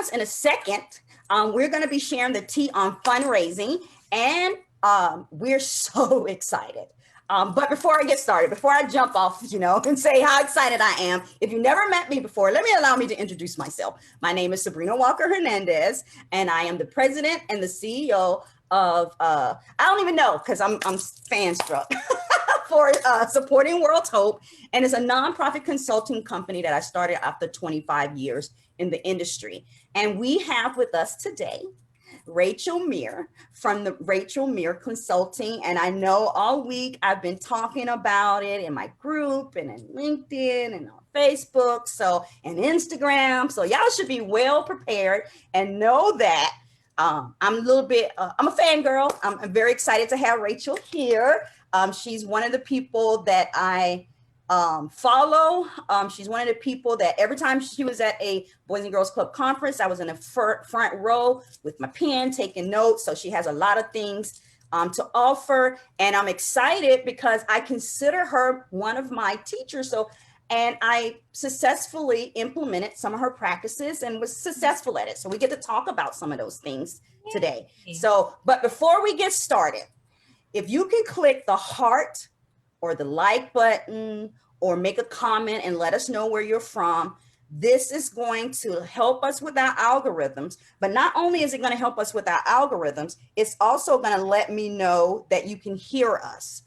us in a second. We're going to be sharing the tea on fundraising, and we're so excited. But before I get started, before I jump off, and say how excited I am, if you never met me before, allow me to introduce myself. My name is Sabrina Walker Hernandez, and I am the president and the CEO of, I don't even know, because I'm fan struck, for Supporting World Hope. And it's a nonprofit consulting company that I started after 25 years in the industry. And we have with us today Rachel Muir from the Rachel Muir Consulting. And I know all week I've been talking about it in my group and in LinkedIn and on Facebook, and Instagram. So y'all should be well prepared and know that I'm a fangirl. I'm very excited to have Rachel here. She's one of the people that I follow. She's one of the people that every time she was at a Boys and Girls Club conference, I was in the front row with my pen taking notes. So she has a lot of things to offer. And I'm excited because I consider her one of my teachers. And I successfully implemented some of her practices and was successful at it. So we get to talk about some of those things today. But before we get started, if you can click the heart or the like button or make a comment and let us know where you're from, this is going to help us with our algorithms. But not only is it going to help us with our algorithms, it's also going to let me know that you can hear us,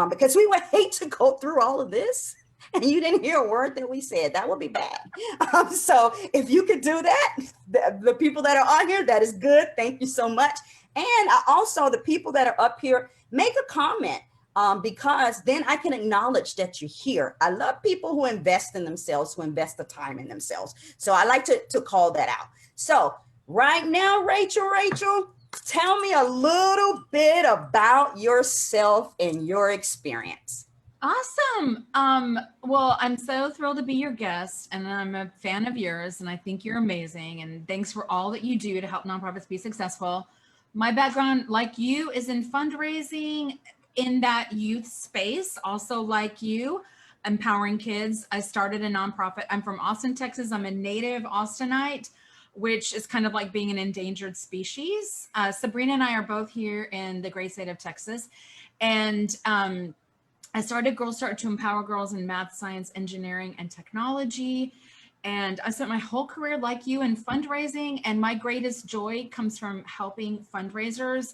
because we would hate to go through all of this and you didn't hear a word that we said. That would be bad. So if you could do that, the people that are on here, that is good. Thank you so much. And also the people that are up here, make a comment, because then I can acknowledge that you're here. I love people who invest in themselves, who invest the time in themselves. So I like to call that out. So right now, Rachel, tell me a little bit about yourself and your experience. Awesome. Well, I'm so thrilled to be your guest, and I'm a fan of yours, and I think you're amazing. And thanks for all that you do to help nonprofits be successful. My background, like you, is in fundraising in that youth space, also like you, empowering kids. I started a nonprofit. I'm from Austin, Texas. I'm a native Austinite, which is kind of like being an endangered species. Sabrina and I are both here in the great state of Texas. And I started Girls Start to empower girls in math, science, engineering, and technology. And I spent my whole career like you in fundraising. And my greatest joy comes from helping fundraisers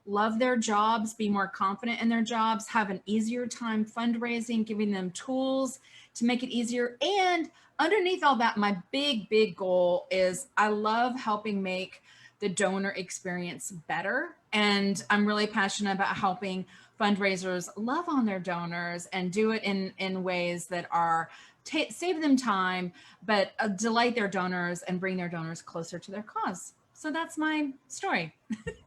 love their jobs, be more confident in their jobs, have an easier time fundraising, giving them tools to make it easier. And underneath all that, my big goal is I love helping make the donor experience better. And I'm really passionate about helping fundraisers love on their donors and do it in ways that are save them time, but delight their donors and bring their donors closer to their cause. So that's my story.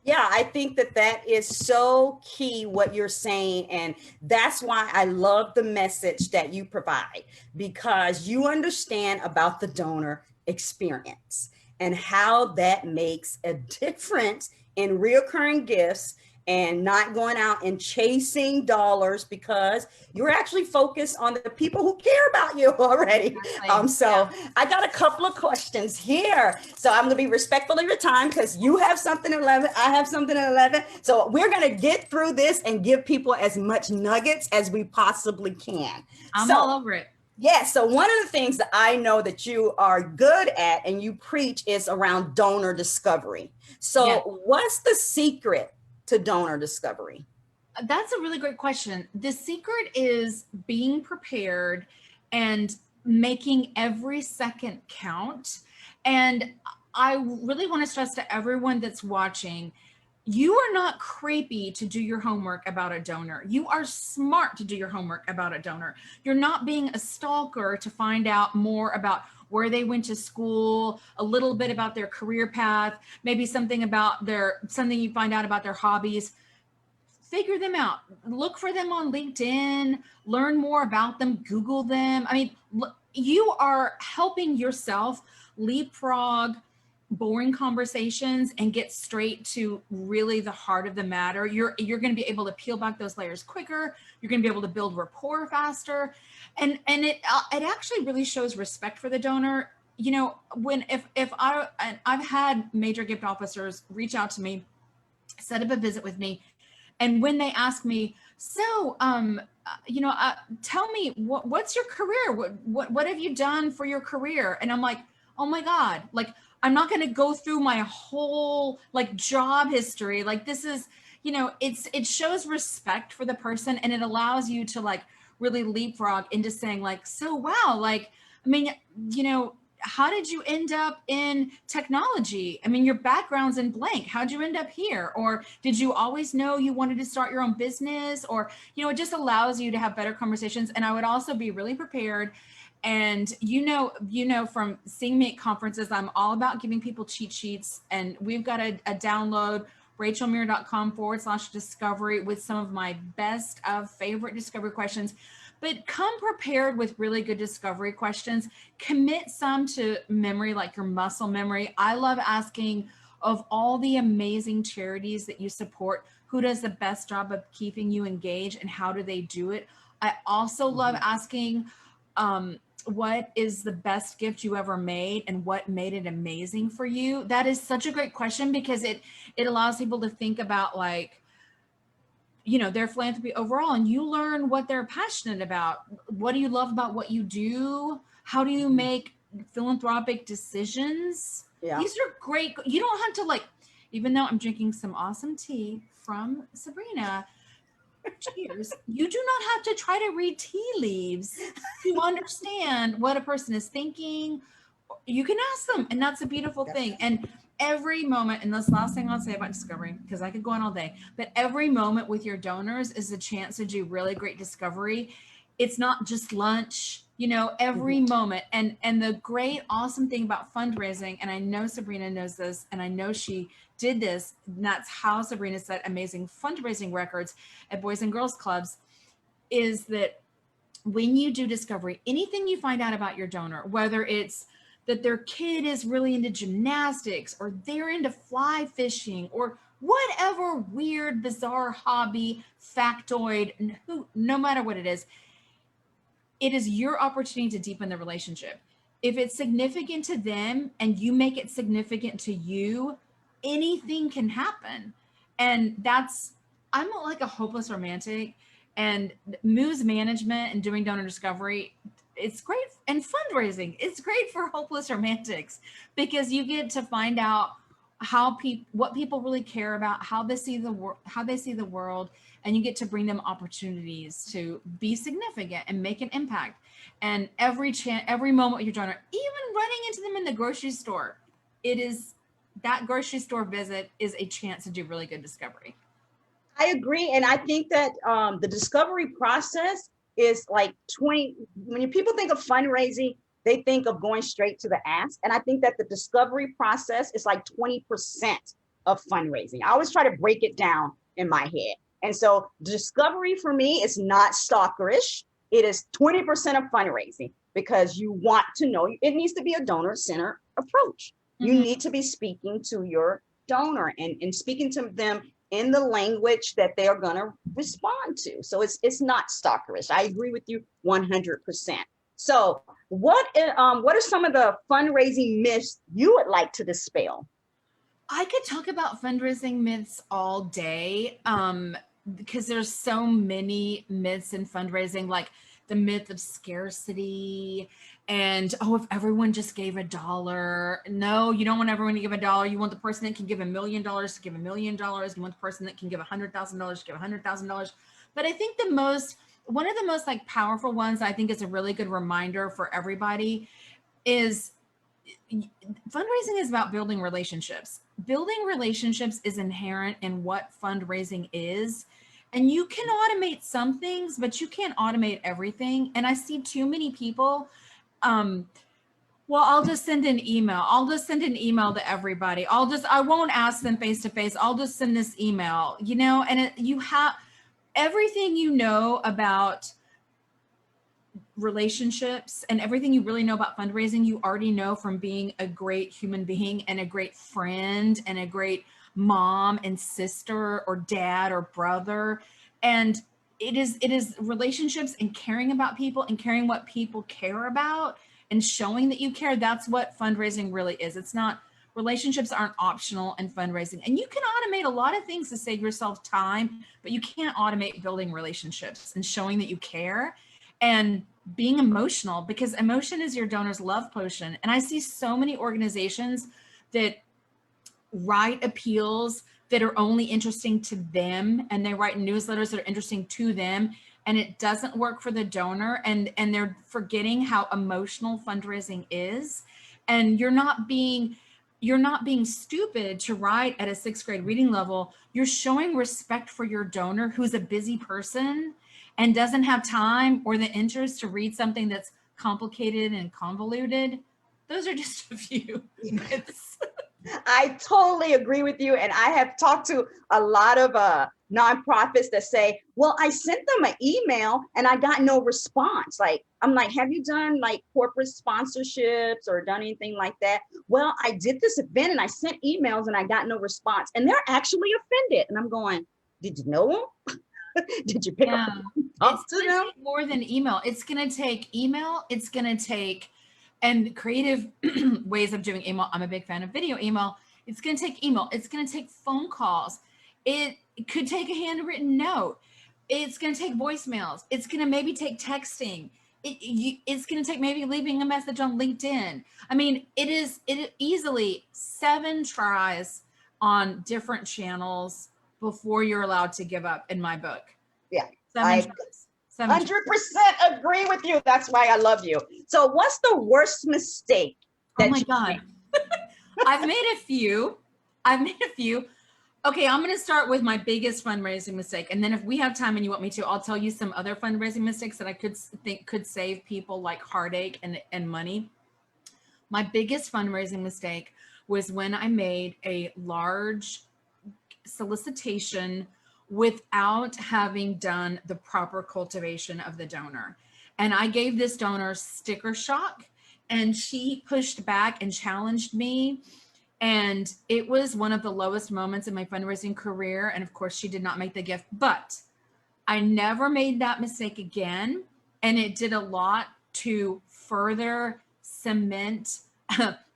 Yeah, I think that is so key what you're saying. And that's why I love the message that you provide, because you understand about the donor experience and how that makes a difference in reoccurring gifts and not going out and chasing dollars, because you're actually focused on the people who care about you already. Exactly. I got a couple of questions here. So I'm gonna be respectful of your time because you have something at 11, I have something at 11. So we're gonna get through this and give people as much nuggets as we possibly can. I'm all over it. Yeah, so one of the things that I know that you are good at and you preach is around donor discovery. So What's the secret to donor discovery? That's a really great question. The secret is being prepared and making every second count. And I really want to stress to everyone that's watching, you are not creepy to do your homework about a donor. You are smart to do your homework about a donor. You're not being a stalker to find out more about where they went to school, a little bit about their career path, maybe something you find out about their hobbies. Figure them out. Look for them on LinkedIn, learn more about them, Google them. I mean, you are helping yourself leapfrog boring conversations and get straight to really the heart of the matter. You're going to be able to peel back those layers quicker. You're going to be able to build rapport faster. And it actually really shows respect for the donor you know, I've had major gift officers reach out to me, set up a visit with me, and when they ask me, so, you know, tell me what's your career? What have you done for your career? And I'm like, oh my God, like, I'm not going to go through my whole like job history. Like this is, you know, it shows respect for the person, and it allows you to like really leapfrog into saying like, so wow, like, I mean, you know, how did you end up in technology? I mean, your background's in blank. How'd you end up here? Or did you always know you wanted to start your own business? Or, you know, it just allows you to have better conversations. And I would also be really prepared. And you know, from seeing me at conferences, I'm all about giving people cheat sheets. And we've got a download, rachelmuir.com/discovery, with some of my best of favorite discovery questions. But come prepared with really good discovery questions. Commit some to memory, like your muscle memory. I love asking, of all the amazing charities that you support, who does the best job of keeping you engaged and how do they do it? I also love asking, what is the best gift you ever made and what made it amazing for you? That is such a great question, because it allows people to think about like, you know, their philanthropy overall, and you learn what they're passionate about. What do you love about what you do? How do you make philanthropic decisions? Yeah. These are great. You don't have to like, even though I'm drinking some awesome tea from Sabrina, cheers, you do not have to try to read tea leaves to understand what a person is thinking. You can ask them, and that's a beautiful thing. And every moment, and this last thing I'll say about discovery, because I could go on all day, but every moment with your donors is a chance to do really great discovery. It's not just lunch, you know, every moment. And the great awesome thing about fundraising, and I know Sabrina knows this, and I know she did this, and that's how Sabrina set amazing fundraising records at Boys and Girls Clubs, is that when you do discovery, anything you find out about your donor, whether it's that their kid is really into gymnastics, or they're into fly fishing, or whatever weird, bizarre hobby, factoid, no matter what it is your opportunity to deepen the relationship. If it's significant to them and you make it significant to you, anything can happen. And I'm like a hopeless romantic, and moves management and doing donor discovery, it's great. And fundraising, it's great for hopeless romantics, because you get to find out what people really care about, how they see the world, and you get to bring them opportunities to be significant and make an impact. And every moment with your donor, even running into them in the grocery store, that grocery store visit is a chance to do really good discovery. I agree. And I think that the discovery process is like 20, when people think of fundraising, they think of going straight to the ask. And I think that the discovery process is like 20% of fundraising. I always try to break it down in my head. And so discovery for me is not stalkerish. It is 20% of fundraising, because you want to know, it needs to be a donor-centered approach. You need to be speaking to your donor and speaking to them in the language that they're going to respond to. So it's not stalkerish. I agree with you 100%. So what are some of the fundraising myths you would like to dispel? I could talk about fundraising myths all day, because there's so many myths in fundraising, like the myth of scarcity, and if everyone just gave $1. No, you don't want everyone to give $1. You want the person that can give $1 million to give $1 million. You want the person that can give $100,000 to give $100,000. But I think one of the most like powerful ones, I think is a really good reminder for everybody, is fundraising is about building relationships. Building relationships is inherent in what fundraising is. And you can automate some things, but you can't automate everything. And I see too many people, I'll just send an email. I'll just send an email to everybody. I won't ask them face to face. I'll just send this email, you know, and you have everything you know about relationships and everything you really know about fundraising, you already know from being a great human being and a great friend and a great mom and sister or dad or brother. And it is relationships and caring about people and caring what people care about and showing that you care. That's what fundraising really is. It's not, relationships aren't optional in fundraising. And you can automate a lot of things to save yourself time, but you can't automate building relationships and showing that you care and being emotional, because emotion is your donor's love potion. And I see so many organizations that write appeals that are only interesting to them, and they write newsletters that are interesting to them, and it doesn't work for the donor, and they're forgetting how emotional fundraising is. And you're not being stupid to write at a 6th grade reading level. You're showing respect for your donor, who's a busy person and doesn't have time or the interest to read something that's complicated and convoluted. Those are just a few myths. I totally agree with you. And I have talked to a lot of nonprofits that say, well, I sent them an email and I got no response. Like, I'm like, have you done like corporate sponsorships or done anything like that? Well, I did this event and I sent emails and I got no response. And they're actually offended. And I'm going, did you know them? Did you pick up and talk to them? Take more than email. It's going to take email. It's going to take, and creative ways of doing email. I'm a big fan of video email. It's going to take email. It's going to take phone calls. It could take a handwritten note. It's going to take voicemails. It's going to maybe take texting. It's going to take maybe leaving a message on LinkedIn. I mean, it is easily 7 tries on different channels before you're allowed to give up, in my book. Yeah. 7 tries. 100% agree with you. That's why I love you. So what's the worst mistake that oh my God. I've made a few. Okay, I'm going to start with my biggest fundraising mistake. And then if we have time and you want me to, I'll tell you some other fundraising mistakes that I could think could save people like heartache and money. My biggest fundraising mistake was when I made a large solicitation without having done the proper cultivation of the donor. And I gave this donor sticker shock, and she pushed back and challenged me. And it was one of the lowest moments in my fundraising career. And of course, she did not make the gift, but I never made that mistake again. And it did a lot to further cement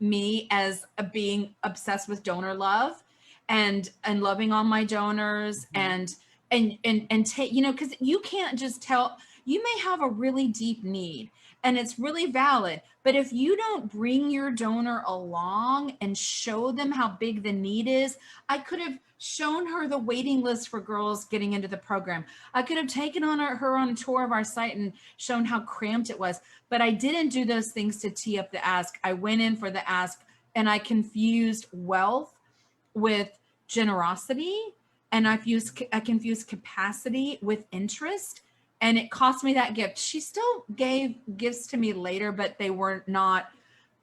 me as being obsessed with donor love and loving all my donors and take, you know, because you can't just tell, you may have a really deep need and it's really valid, but if you don't bring your donor along and show them how big the need is, I could have shown her the waiting list for girls getting into the program. I could have taken her on a tour of our site and shown how cramped it was, but I didn't do those things to tee up the ask. I went in for the ask and I confused wealth with generosity, and I confused capacity with interest, and it cost me that gift. She still gave gifts to me later, but they were not,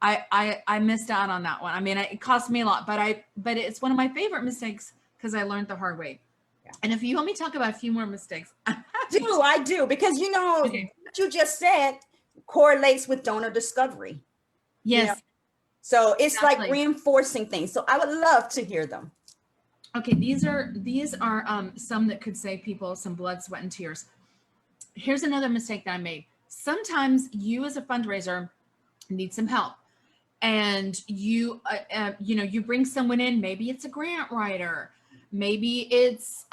I missed out on that one. I mean, it cost me a lot, but it's one of my favorite mistakes because I learned the hard way. Yeah. And if you want me to talk about a few more mistakes, I do, because you know, okay, what you just said correlates with donor discovery. Yes. You know? So it's exactly like reinforcing things. So I would love to hear them. Okay, these are some that could save people some blood, sweat, and tears. Here's another mistake that I made. Sometimes you as a fundraiser need some help, and you you bring someone in. Maybe it's a grant writer, maybe it's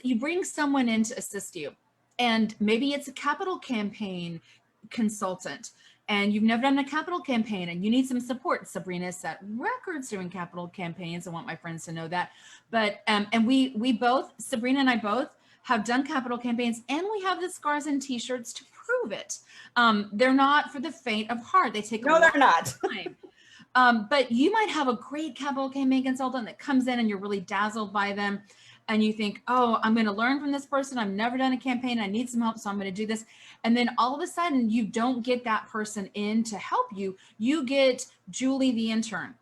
you bring someone in to assist you, and maybe it's a capital campaign consultant, and you've never done a capital campaign and you need some support. Sabrina set records doing capital campaigns. I want my friends to know that. But and we both, Sabrina and I both, have done capital campaigns, and we have the scars and t-shirts to prove it. They're not for the faint of heart. They take no, they're not. Time. But you might have a great capital campaign consultant that comes in and you're really dazzled by them. And you think, oh, I'm going to learn from this person. I've never done a campaign. I need some help, so I'm going to do this. And then all of a sudden, you don't get that person in to help you. You get Julie, the intern.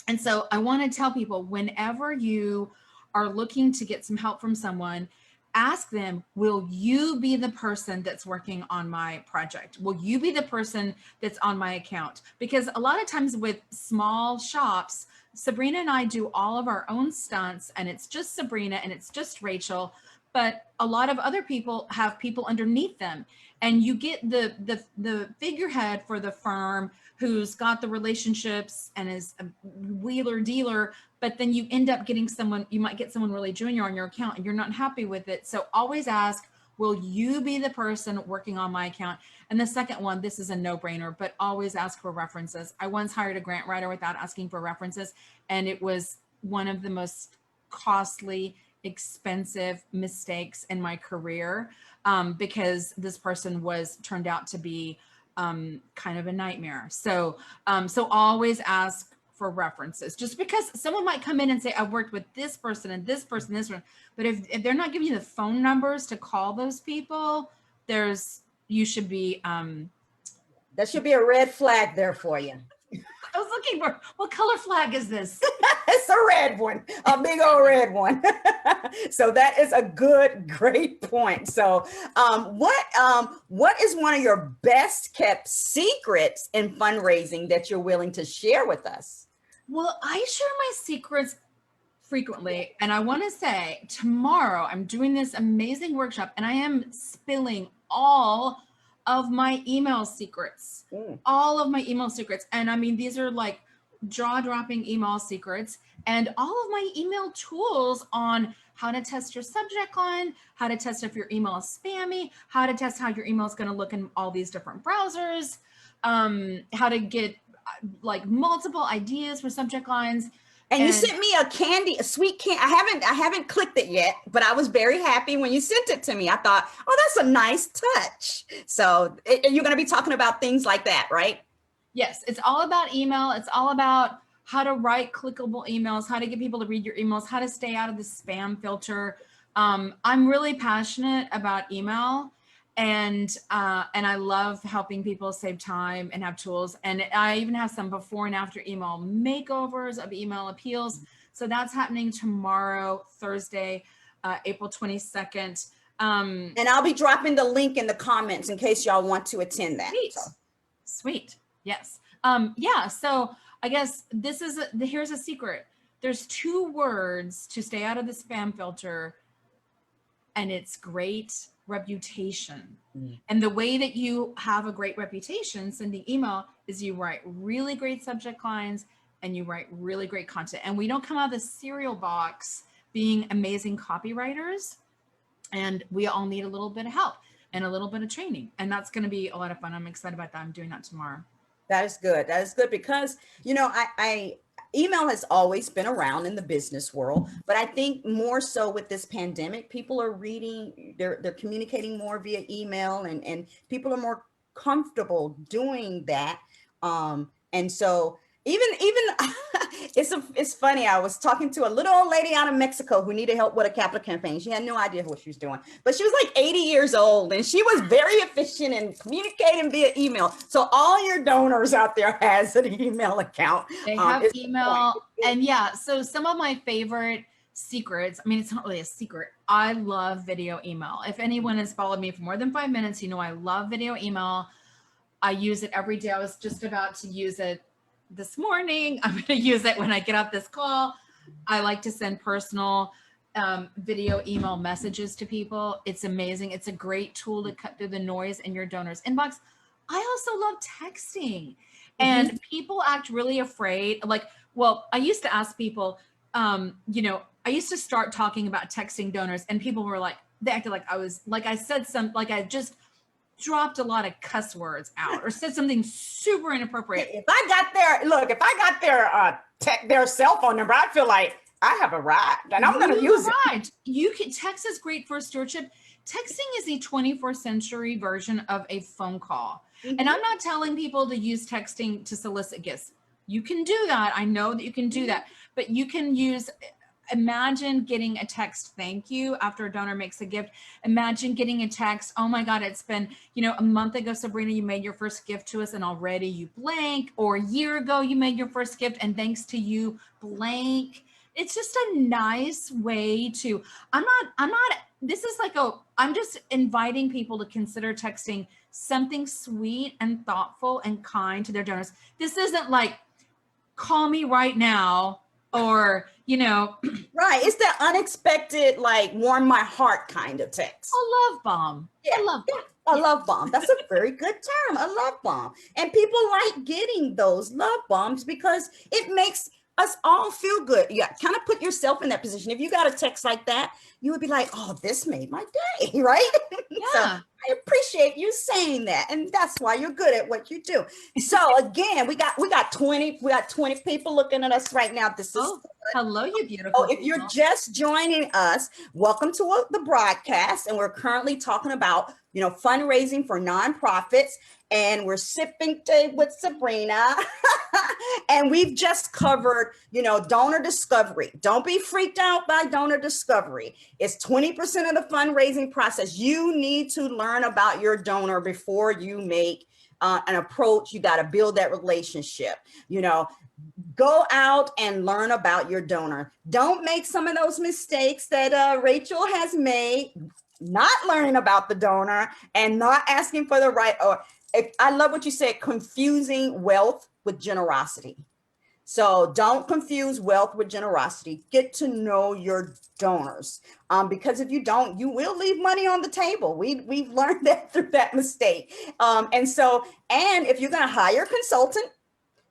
And so I want to tell people, whenever you are looking to get some help from someone, ask them, will you be the person that's working on my project? Will you be the person that's on my account? Because a lot of times with small shops, Sabrina and I do all of our own stunts, and it's just Sabrina and it's just Rachel. but a lot of other people have people underneath them, and you get the figurehead for the firm who's got the relationships and is a wheeler dealer, but then you end up getting someone, you might get someone really junior on your account and you're not happy with it. So always ask, will you be the person working on my account? And the second one, this is a no-brainer, but always ask for references. I once hired a grant writer without asking for references, and it was one of the most costly, expensive mistakes in my career, because this person turned out to be kind of a nightmare. So always ask for references, just because someone might come in and say, I've worked with this person and this person, this one. But if they're not giving you the phone numbers to call those people, you should be. That should be a red flag there for you. I was looking for, what color flag is this? It's a red one, a big old red one. So that is a great point. So what is one of your best kept secrets in fundraising that you're willing to share with us? Well, I share my secrets frequently. And I want to say tomorrow I'm doing this amazing workshop and I am spilling all of my email secrets, all of my email secrets. And I mean, these are like jaw-dropping email secrets, and all of my email tools on how to test your subject line, how to test if your email is spammy, how to test how your email is going to look in all these different browsers, how to get like multiple ideas for subject lines. And you sent me a sweet candy. I haven't clicked it yet, but I was very happy when you sent it to me. I thought, oh, that's a nice touch. So you're going to be talking about things like that, right? Yes, it's all about email. It's all about how to write clickable emails, how to get people to read your emails, how to stay out of the spam filter. I'm really passionate about email, and I love helping people save time and have tools. And I even have some before and after email makeovers of email appeals. So that's happening tomorrow, Thursday, April 22nd. And I'll be dropping the link in the comments in case y'all want to attend that. Sweet. So. Sweet. Yes. Yeah. So I guess here's a secret. There's 2 words to stay out of the spam filter, and it's great reputation. And the way that you have a great reputation sending email is you write really great subject lines and you write really great content. And we don't come out of the cereal box being amazing copywriters, and we all need a little bit of help and a little bit of training. And that's going to be a lot of fun. I'm excited about that. I'm doing that tomorrow. That is good. That is good because, you know, email has always been around in the business world, but I think more so with this pandemic, people are they're communicating more via email, and people are more comfortable doing that. And so even it's funny. I was talking to a little old lady out of Mexico who needed help with a capital campaign. She had no idea what she was doing, but she was like 80 years old and she was very efficient in communicating via email. So all your donors out there has an email account. They have email. And yeah, so some of my favorite secrets, I mean, it's not really a secret. I love video email. If anyone has followed me for more than 5 minutes, you know, I love video email. I use it every day. I was just about to use it this morning. I'm going to use it when I get off this call. I like to send personal video email messages to people. It's amazing. It's a great tool to cut through the noise in your donor's inbox. I also love texting, and people act really afraid. Like, well, I used to ask people, you know, I used to start talking about texting donors, and people were like, they acted like I just dropped a lot of cuss words out or said something super inappropriate. If I got their cell phone number, I feel like I have arrived and I'm going to use it. Text is great for stewardship. Texting is the 24th century version of a phone call. And I'm not telling people to use texting to solicit gifts. You can do that. I know that you can do that, but you can imagine getting a text, thank you, after a donor makes a gift. Imagine getting a text, oh my God, it's been, you know, a month ago, Sabrina, you made your first gift to us and already you blank, or a year ago, you made your first gift and thanks to you, blank. It's just a nice way to, I'm just inviting people to consider texting something sweet and thoughtful and kind to their donors. This isn't like, call me right now, or, you know, Right. It's that unexpected, like warm my heart kind of text. a love bomb. Yeah. A love bomb. A love bomb. That's a very good term, a love bomb. And people like getting those love bombs because it makes us all feel good. Yeah, kind of put yourself in that position. If you got a text like that, you would be like, oh, this made my day, right? So Yeah. I appreciate you saying that. And that's why you're good at what you do. So again, we got 20 people looking at us right now. This is Oh, hello, you Oh, beautiful if you're people. just joining us, welcome to the broadcast. And we're currently talking about, fundraising for nonprofits. And we're sipping tea with Sabrina. And we've just covered, donor discovery. Don't be freaked out by donor discovery. It's 20% of the fundraising process. You need to learn about your donor before you make an approach. You got to build that relationship. Go out and learn about your donor. Don't make some of those mistakes that Rachel has made, not learning about the donor and not asking for the right. Or I love what you said, confusing wealth with generosity. So don't confuse wealth with generosity. Get to know your donors, because if you don't, you will leave money on the table. We've learned that through that mistake. And if you're going to hire a consultant,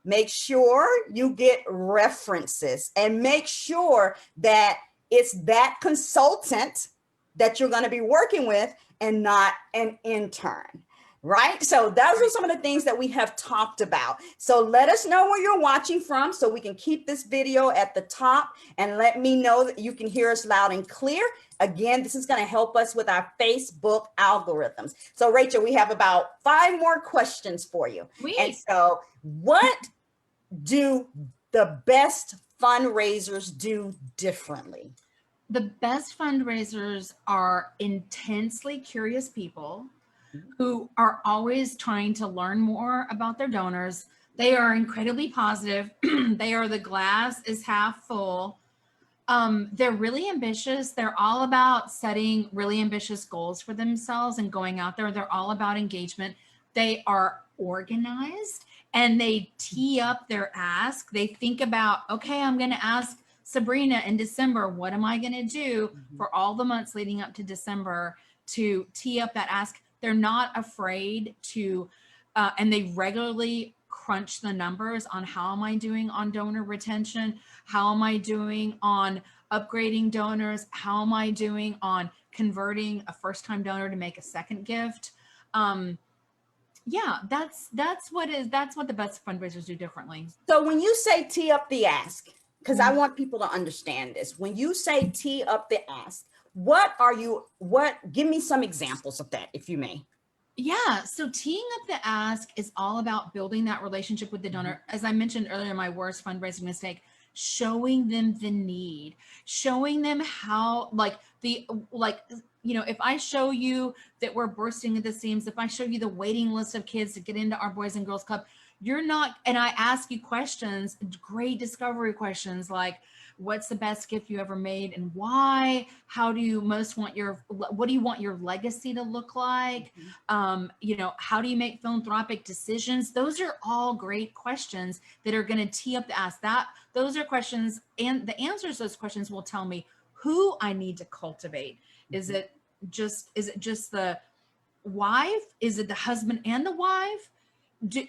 make sure you get references and make sure that it's that consultant that you're going to be working with and not an intern. Right. So those are some of the things that we have talked about. So let us know where you're watching from so we can keep this video at the top and let me know that you can hear us loud and clear. Again, this is going to help us with our Facebook algorithms. So Rachel, we have about 5 more questions for you. And so what do the best fundraisers do differently? The best fundraisers are intensely curious people who are always trying to learn more about their donors. They are incredibly positive. They are the glass is half full. They're really ambitious. They're all about setting really ambitious goals for themselves and going out there. They're all about engagement. They are organized and they tee up their ask. They think about, okay, I'm going to ask Sabrina in December, what am I going to do for all the months leading up to December to tee up that ask? They're not afraid to, and they regularly crunch the numbers on how am I doing on donor retention? How am I doing on upgrading donors? How am I doing on converting a first-time donor to make a second gift? Yeah, that's what the best fundraisers do differently. So when you say tee up the ask, because I want people to understand this, when you say tee up the ask, give me some examples of that, if you may. Yeah, so teeing up the ask is all about building that relationship with the donor. As I mentioned earlier, my worst fundraising mistake, showing them the need, showing them how, if I show you that we're bursting at the seams, if I show you the waiting list of kids to get into our Boys and Girls Club, you're not, and I ask you questions, great discovery questions like, what's the best gift you ever made and why? How do you what do you want your legacy to look like? How do you make philanthropic decisions? Those are all great questions that are going to tee up the ask. Those are questions, and the answers to those questions will tell me who I need to cultivate. Is it just the wife? Is it the husband and the wife? Do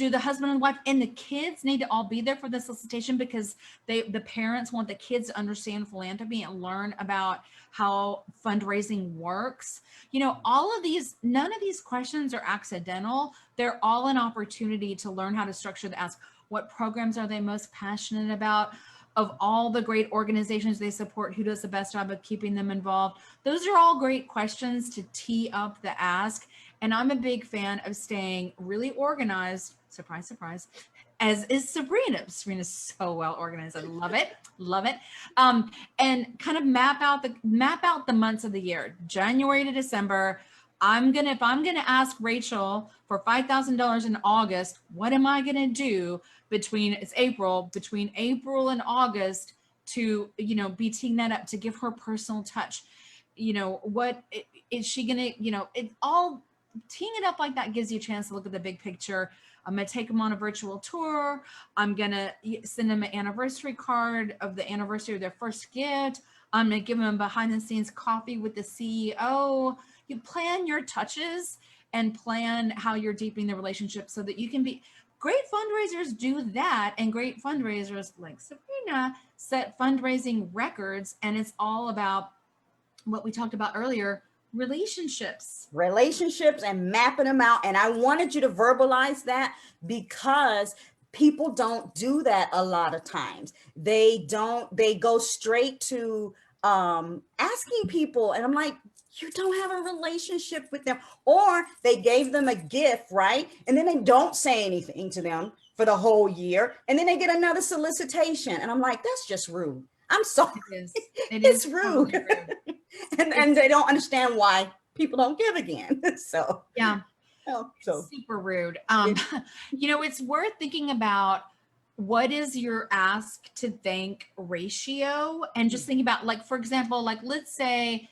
the husband and wife and the kids need to all be there for the solicitation because the parents want the kids to understand philanthropy and learn about how fundraising works? All of these, none of these questions are accidental. They're all an opportunity to learn how to structure the ask. What programs are they most passionate about? Of all the great organizations they support, who does the best job of keeping them involved? Those are all great questions to tee up the ask. And I'm a big fan of staying really organized. Surprise, surprise. As is Sabrina. Sabrina's so well organized. I love it. Love it. And kind of map out the months of the year, January to December. If I'm gonna ask Rachel for $5,000 in August, what am I gonna do between April and August to be teeing that up to give her personal touch? What is she gonna? It's all teeing it up like that gives you a chance to look at the big picture. I'm going to take them on a virtual tour. I'm going to send them an anniversary card of the anniversary of their first gift. I'm going to give them behind the scenes coffee with the CEO. You plan your touches and plan how you're deepening the relationship so that you can be great fundraisers do that. And great fundraisers like Sabrina set fundraising records. And it's all about what we talked about earlier, relationships And mapping them out. And I wanted you to verbalize that because people don't do that a lot of times. They go straight to asking people. And I'm like, you don't have a relationship with them. Or they gave them a gift, right? And then they don't say anything to them for the whole year. And then they get another solicitation. And I'm like, that's just rude. I'm sorry. It's rude. Totally rude. and they don't understand why people don't give again. So yeah, so super rude. It's worth thinking about what is your ask to thank ratio, and just think about, like, for example, like let's say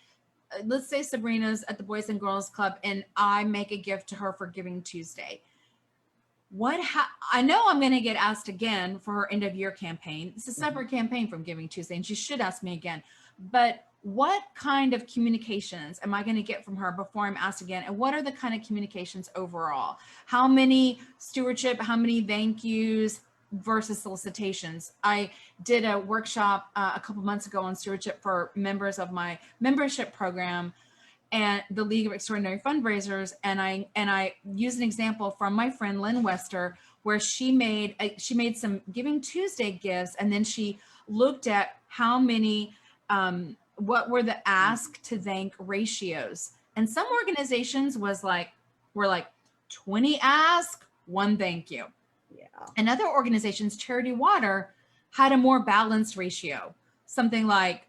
Sabrina's at the Boys and Girls Club and I make a gift to her for Giving Tuesday. I know I'm going to get asked again for her end of year campaign. It's a separate campaign from Giving Tuesday, and she should ask me again. But what kind of communications am I going to get from her before I'm asked again? And what are the kind of communications overall? How many stewardship, how many thank yous versus solicitations? I did a workshop a couple months ago on stewardship for members of my membership program and the League of Extraordinary Fundraisers. And I used an example from my friend Lynn Wester, where she made some Giving Tuesday gifts, and then she looked at how many, what were the ask to thank ratios. And some organizations were like 20 ask, 1 thank you. Yeah. And other organizations, Charity Water, had a more balanced ratio, something like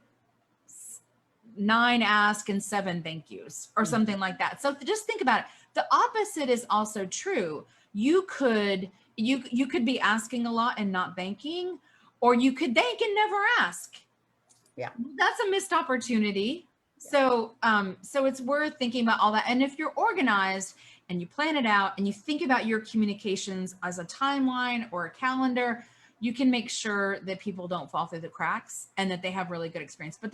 9 ask and 7 thank yous, or something like that. So just think about it. The opposite is also true. You could be asking a lot and not thanking, or you could thank and never ask. Yeah, that's a missed opportunity. So it's worth thinking about all that. And if you're organized and you plan it out and you think about your communications as a timeline or a calendar, you can make sure that people don't fall through the cracks and that they have really good experience. But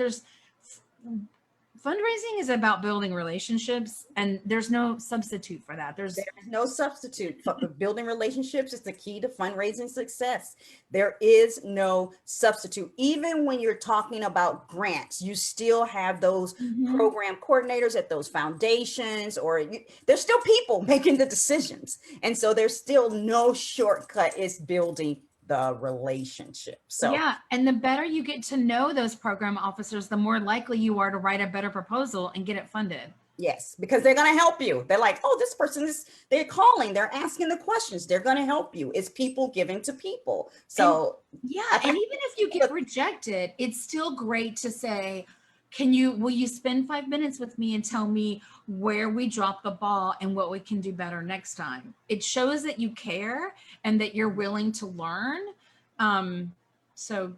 fundraising is about building relationships, and there's no substitute for that. There's no substitute for building relationships. Is the key to fundraising success. There is no substitute. Even when you're talking about grants, you still have those program coordinators at those foundations, there's still people making the decisions. And so there's still no shortcut. It's building the relationship. So yeah, and the better you get to know those program officers, the more likely you are to write a better proposal and get it funded. Yes, because they're going to help you. They're like, oh, this person they're calling, they're asking the questions, they're going to help you. It's people giving to people. So and even if you get rejected, it's still great to say, will you spend 5 minutes with me and tell me where we dropped the ball and what we can do better next time? It shows that you care and that you're willing to learn. So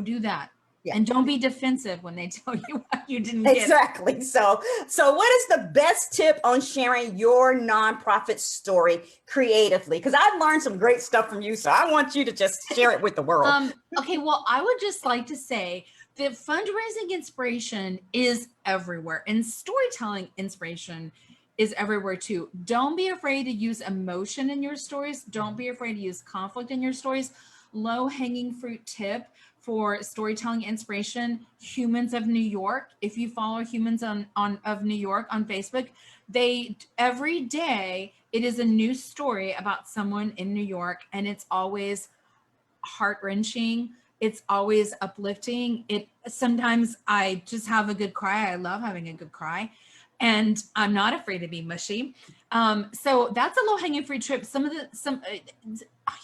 do that. Yeah. And don't be defensive when they tell you what you didn't get. Exactly. So what is the best tip on sharing your nonprofit story creatively? Because I've learned some great stuff from you, so I want you to just share it with the world. Okay, well, I would just like to say that fundraising inspiration is everywhere, and storytelling inspiration is everywhere too. Don't be afraid to use emotion in your stories. Don't be afraid to use conflict in your stories. Low-hanging fruit tip for storytelling inspiration: Humans of New York. If you follow Humans of New York on Facebook, every day it is a new story about someone in New York, and it's always heart-wrenching. It's always uplifting. Sometimes I just have a good cry. I love having a good cry, and I'm not afraid to be mushy. So that's a low-hanging fruit trip.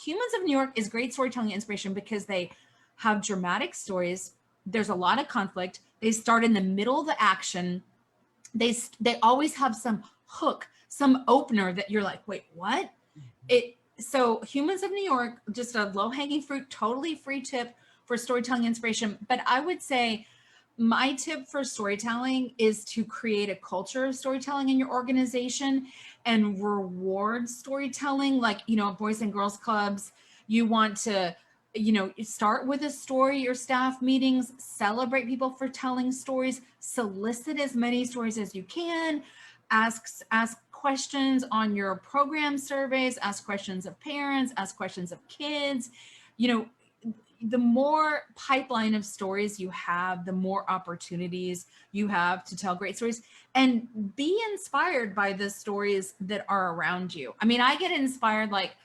Humans of New York is great storytelling inspiration because they have dramatic stories. There's a lot of conflict. They start in the middle of the action. They always have some hook, some opener that you're like, wait, what? So Humans of New York, just a low-hanging fruit, totally free tip for storytelling inspiration. But I would say my tip for storytelling is to create a culture of storytelling in your organization. and reward storytelling, like, you know, boys and girls clubs, you want to, you know, start with a story, your staff meetings, celebrate people for telling stories, solicit as many stories as you can, ask questions on your program surveys, ask questions of parents, ask questions of kids. You know, the more pipeline of stories you have, the more opportunities you have to tell great stories, and be inspired by the stories that are around you. I mean, I get inspired, like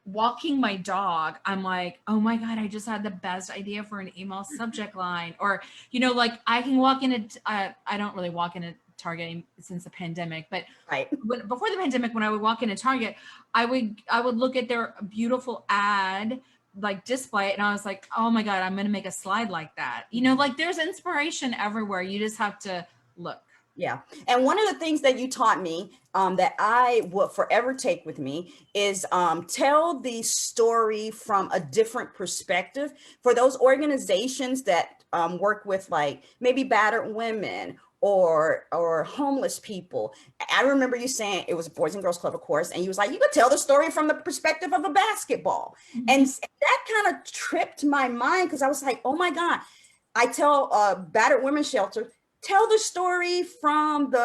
walking my dog. I'm like, oh my God, I just had the best idea for an email subject line. Or, you know, like I can walk in I don't really walk in a Target since the pandemic, but Right. before the pandemic, when I would walk in a Target, I would look at their beautiful ad, like display, and I was like, oh my God, I'm going to make a slide like that. You know, like there's inspiration everywhere. You just have to look. Yeah. And one of the things that you taught me that I will forever take with me is tell the story from a different perspective for those organizations that work with like maybe battered women or homeless people. I remember you saying it was Boys and Girls Club, of course, and you was like, you could tell the story from the perspective of a basketball. Mm-hmm. And that kind of tripped my mind because I was like, oh my God, I tell battered women's shelter, tell the story from from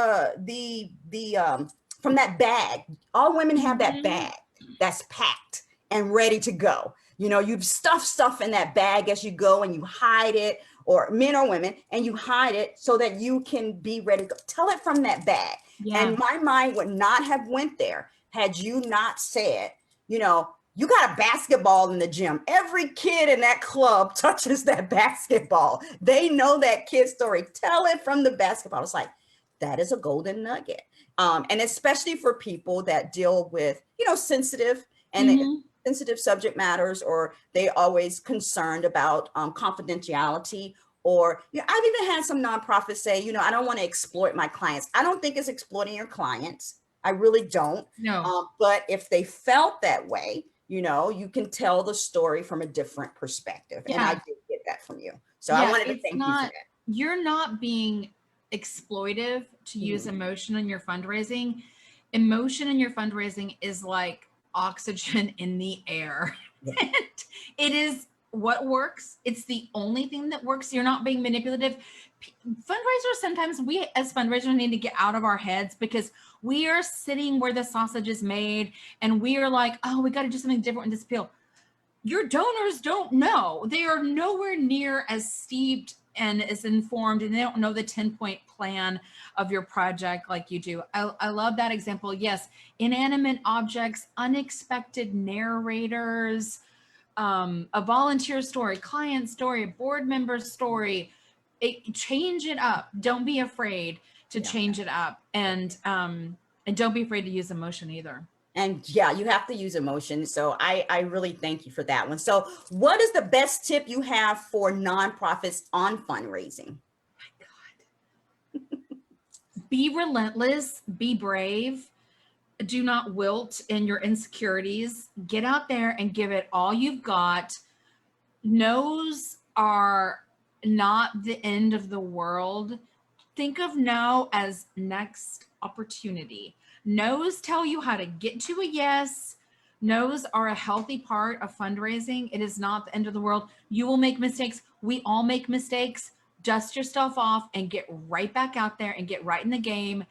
that bag. All women have that bag that's packed and ready to go. You know, you've stuffed stuff in that bag as you go and you hide it, or men or women, and you hide it so that you can be ready to go. Tell it from that bag. Yeah. And my mind would not have went there had you not said, you know, you got a basketball in the gym. Every kid in that club touches that basketball. They know that kid story. Tell it from the basketball. It's like, that is a golden nugget. And especially for people that deal with, you know, sensitive subject matters, or they always concerned about confidentiality. Or, you know, I've even had some nonprofits say, you know, I don't want to exploit my clients. I don't think it's exploiting your clients. I really don't. No. But if they felt that way, you know, you can tell the story from a different perspective. Yeah. And I did get that from you. So Yeah, I wanted to thank you for that. You're not being exploitive to use emotion in your fundraising. Emotion in your fundraising is like oxygen in the air. Yeah. It is what works. It's the only thing that works. You're not being manipulative. Fundraisers, sometimes we as fundraisers need to get out of our heads, because we are sitting where the sausage is made and we are like, oh, we got to do something different with this appeal. Your donors don't know. They are nowhere near as steeped and as informed, and they don't know the 10-point plan of your project like you do. I love that example. Yes, inanimate objects, unexpected narrators, a volunteer story, client story, board member story. Change it up. Don't be afraid to change it up, and don't be afraid to use emotion either. And yeah, you have to use emotion. So I really thank you for that one. So what is the best tip you have for nonprofits on fundraising? My God. Be relentless, be brave. Do not wilt in your insecurities. Get out there and give it all you've got. No's are not the end of the world. Think of no as next opportunity. No's tell you how to get to a yes. No's are a healthy part of fundraising. It is not the end of the world. You will make mistakes. We all make mistakes. Dust yourself off and get right back out there and get right in the game.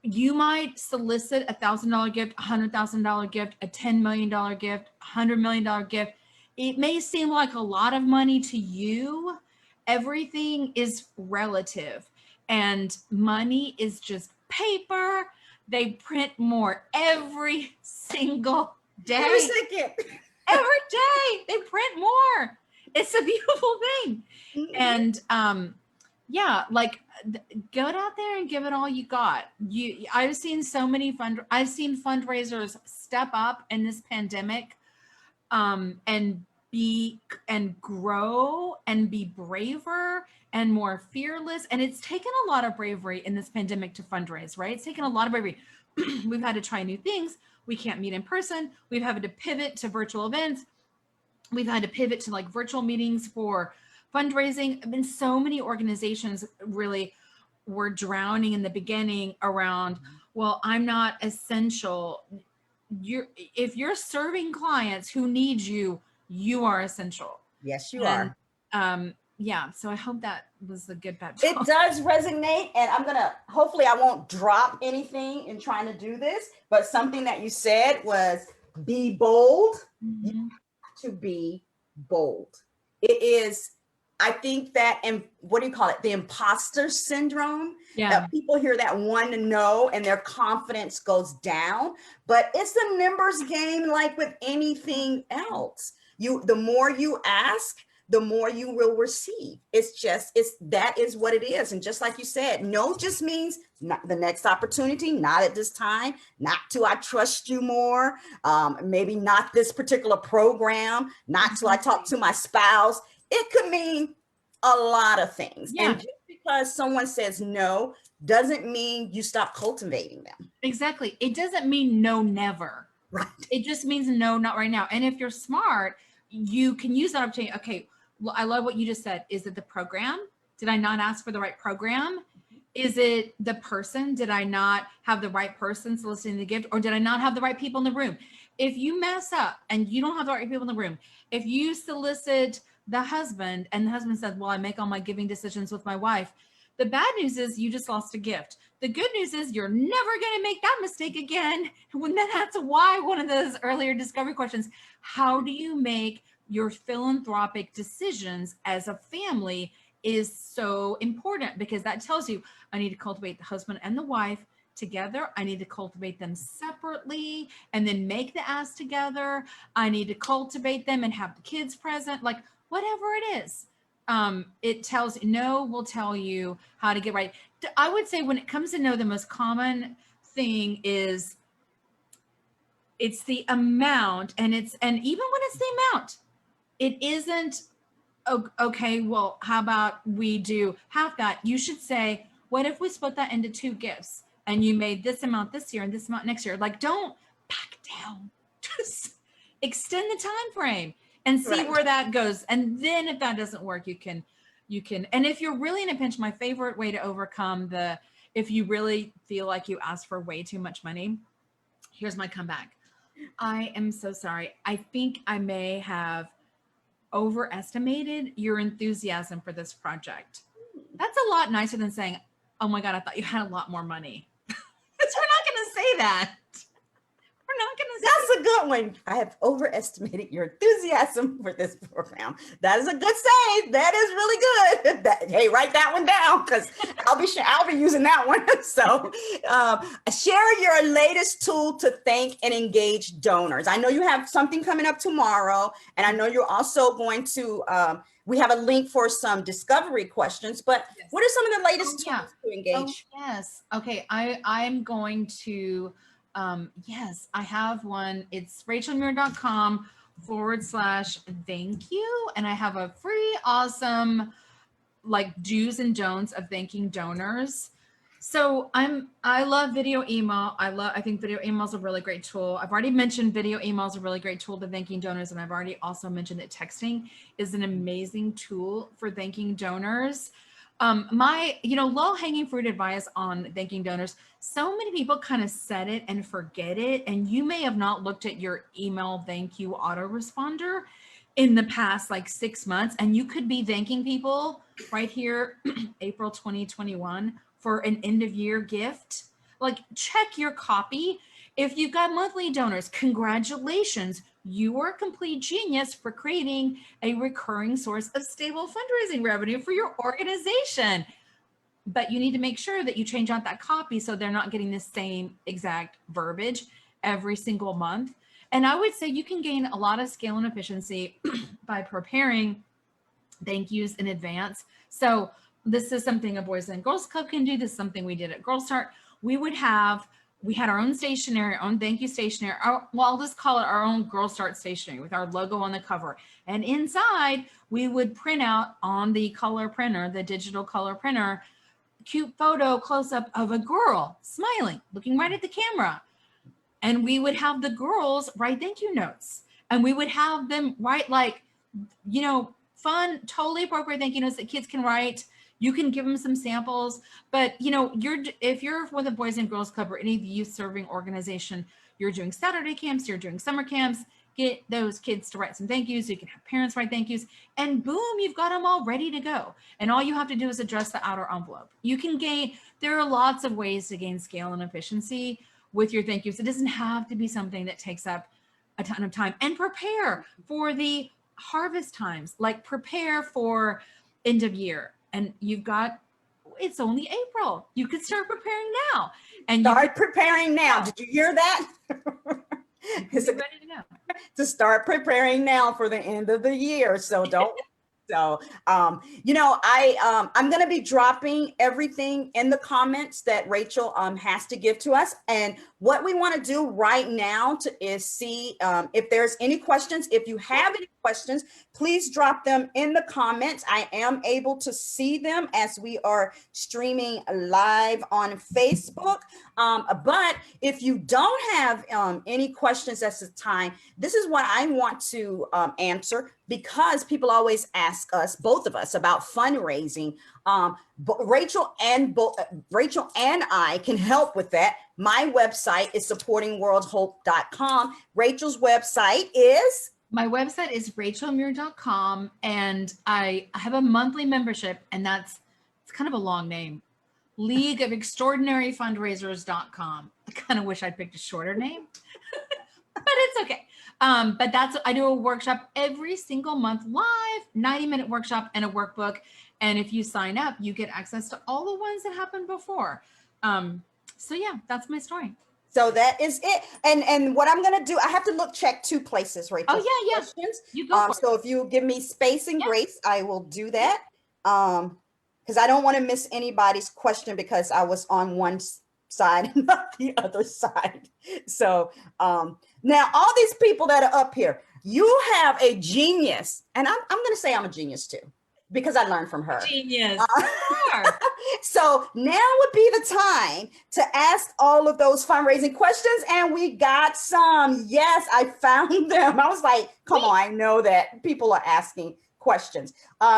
You might solicit $1,000 gift, $100,000 gift, a $10 million gift, $100 million gift. It may seem like a lot of money to you. Everything is relative, and money is just paper. They print more every single day. Every second. Every day they print more. It's a beautiful thing. And yeah, like go out there and give it all you got. I've seen so many I've seen fundraisers step up in this pandemic, and grow and be braver and more fearless. And it's taken a lot of bravery in this pandemic to fundraise, right? It's taken a lot of bravery. We've had to try new things. We can't meet in person. We've had to pivot to virtual events. We've had to pivot to like virtual meetings for fundraising. I mean, so many organizations really were drowning in the beginning around, well, I'm not essential. If you're serving clients who need you, you are essential. Yes, you And are. yeah, so I hope that was a good pep It talk. does resonate, and hopefully I won't drop anything in trying to do this, but something that you said was be bold. You Mhm. have to be bold. It is, I think that, and what do you call it? The imposter syndrome. Yeah. People hear that one no and their confidence goes down, but it's a numbers game like with anything else. The more you ask, the more you will receive. That is what it is. And just like you said, no just means not the next opportunity, not at this time, not till I trust you more, maybe not this particular program, not till I talk to my spouse. It could mean a lot of things. Yeah. And just because someone says no doesn't mean you stop cultivating them. Exactly. It doesn't mean no, never. Right. It just means no, not right now. And if you're smart, you can use that opportunity. Okay, well, I love what you just said. Is it the program? Did I not ask for the right program? Is it the person? Did I not have the right person soliciting the gift? Or did I not have the right people in the room? If you mess up and you don't have the right people in the room, if you solicit the husband and the husband says, well, I make all my giving decisions with my wife, the bad news is you just lost a gift. The good news is you're never going to make that mistake again. That's why one of those earlier discovery questions, how do you make your philanthropic decisions as a family, is so important, because that tells you I need to cultivate the husband and the wife together. I need to cultivate them separately and then make the ask together. I need to cultivate them and have the kids present, like whatever it is. It tells no will tell you how to get right. I would say when it comes to no, the most common thing is it's the amount, and even when it's the amount, it isn't okay, well, how about we do half that? You should say, what if we split that into 2 gifts and you made this amount this year and this amount next year? Like, don't back down. Just extend the time frame and see Right. where that goes. And then if that doesn't work, you can, and if you're really in a pinch, my favorite way to overcome if you really feel like you asked for way too much money, here's my comeback. I am so sorry. I think I may have overestimated your enthusiasm for this project. That's a lot nicer than saying, oh my God, I thought you had a lot more money. Because we're not going to say that. We're not going to say That's a good one. I have overestimated your enthusiasm for this program. That is a good say. That is really good. Hey, write that one down, because I'll be using that one. So, share your latest tool to thank and engage donors. I know you have something coming up tomorrow, and I know you're also going to. We have a link for some discovery questions, but Yes. what are some of the latest tools to engage? Oh, yes. Okay. I'm going to, yes, I have one. It's rachelmuir.com/thank you. And I have a free, awesome, like do's and don'ts of thanking donors. So I love video email. I think video email is a really great tool. I've already mentioned video email is a really great tool to thanking donors. And I've already also mentioned that texting is an amazing tool for thanking donors. My, low hanging fruit advice on thanking donors. So many people kind of set it and forget it. And you may have not looked at your email thank you autoresponder in the past like 6 months, and you could be thanking people right here, April 2021, for an end of year gift. Like, check your copy. If you've got monthly donors, congratulations. You are a complete genius for creating a recurring source of stable fundraising revenue for your organization. But you need to make sure that you change out that copy so they're not getting the same exact verbiage every single month. And I would say you can gain a lot of scale and efficiency by preparing thank yous in advance. So this is something a Boys and Girls Club can do. This is something we did at Girl Start. We had our own stationery, our own thank you stationery. I'll just call it our own Girl Start stationery with our logo on the cover. And inside, we would print out on the color printer, the digital color printer, cute photo close up of a girl smiling, looking right at the camera. And we would have the girls write thank you notes. And we would have them write fun, totally appropriate thank you notes that kids can write, You can give them some samples, but if you're with a Boys and Girls Club or any youth serving organization, you're doing Saturday camps, you're doing summer camps, get those kids to write some thank yous. So you can have parents write thank yous, and boom, you've got them all ready to go. And all you have to do is address the outer envelope. There are lots of ways to gain scale and efficiency with your thank yous. It doesn't have to be something that takes up a ton of time. And prepare for the harvest times, like prepare for end of year. And it's only April. You could start preparing now. And start preparing now. Did you hear that? Is it ready to go? To start preparing now for the end of the year. So don't. So, I'm going to be dropping everything in the comments that Rachel has to give to us. And what we want to do right now is see if there's any questions. If you have any questions, please drop them in the comments. I am able to see them as we are streaming live on Facebook. But if you don't have any questions at the time, this is what I want to answer, because people always ask us, both of us, about fundraising. Rachel and I can help with that. My website is supportingworldhope.com. Rachel's website is? My website is rachelmuir.com, and I have a monthly membership, and it's kind of a long name. League of Extraordinary Fundraisers.com. I kind of wish I'd picked a shorter name, but it's okay. But I do a workshop every single month, live 90-minute workshop and a workbook. And if you sign up, you get access to all the ones that happened before. So yeah, that's my story. So that is it. And what I'm going to do, I have to check two places, Rachel. Oh yeah. Questions. You go for so it. If you give me space and grace, I will do that. Because I don't want to miss anybody's question, because I was on one side and not the other side. So now all these people that are up here, you have a genius, and I'm going to say I'm a genius too, because I learned from her. Genius. So now would be the time to ask all of those fundraising questions, and we got some. Yes, I found them. I was like, come on, I know that people are asking questions.